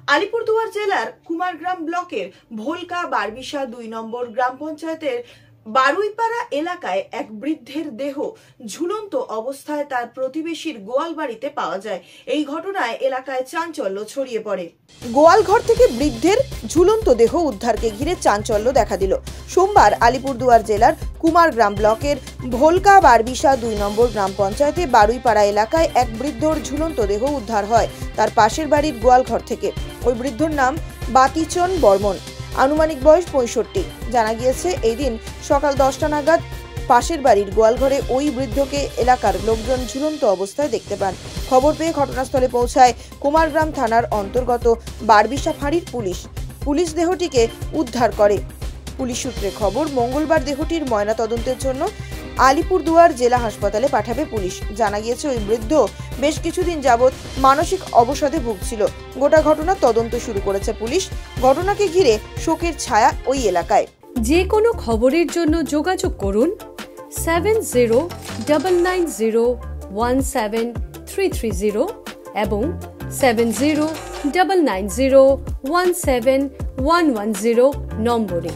আলিপুরদুয়ার জেলার কুমারগ্রাম ব্লকের ভোলকা বারবিশা ২ নম্বর গ্রাম পঞ্চায়েতের বারুইপাড়া এলাকায় এক বৃদ্ধের দেহ ঝুলন্ত অবস্থায় তার প্রতিবেশীর গোয়াল বাড়িতে পাওয়া যায়। এই ঘটনায় এলাকায় চাঞ্চল্য ছড়িয়ে পড়ে। গোয়াল ঘর থেকে বৃদ্ধের ঝুলন্ত দেহ উদ্ধারকে ঘিরে চাঞ্চল্য দেখা দিল। সোমবার আলিপুরদুয়ার জেলার কুমারগ্রাম ব্লকের ভোলকা বারবিশা ২ নম্বর গ্রাম পঞ্চায়েতে বারুইপাড়া এলাকায় এক বৃদ্ধর ঝুলন্ত দেহ উদ্ধার হয় তার পাশের বাড়ির গোয়াল ঘর থেকে। ওই বৃদ্ধর নাম বাতিচন বর্মন, আনুমানিক বয়স ৬৫। জানা গিয়েছে এই দিন সকাল ১০টা নাগাদ পাশের বাড়ির গোয়ালঘরে ওই বৃদ্ধকে এলাকার লোকজন ঝুলন্ত অবস্থায় দেখতে পান। খবর পেয়ে ঘটনাস্থলে পৌঁছায় কুমারগ্রাম থানার অন্তর্গত বারবিশা ফাঁড়ির পুলিশ দেহটিকে উদ্ধার করে। পুলিশ সূত্রে খবর, মঙ্গলবার দেহটির ময়নাতদন্তের জন্য আলিপুরদুয়ার জেলা হাসপাতালে পাঠাবে পুলিশ। জানা গিয়েছে ওই বৃদ্ধ বেশ কিছুদিন যাবৎ মানসিক অবসাদে ভুগছিল। গোটা ঘটনা তদন্ত শুরু করেছে পুলিশ। ঘটনাকে ঘিরে শোকের ছায়া ওই এলাকায়। যে কোনো খবরের জন্য যোগাযোগ করুন 7099017330 এবং 7099017110 নম্বরে।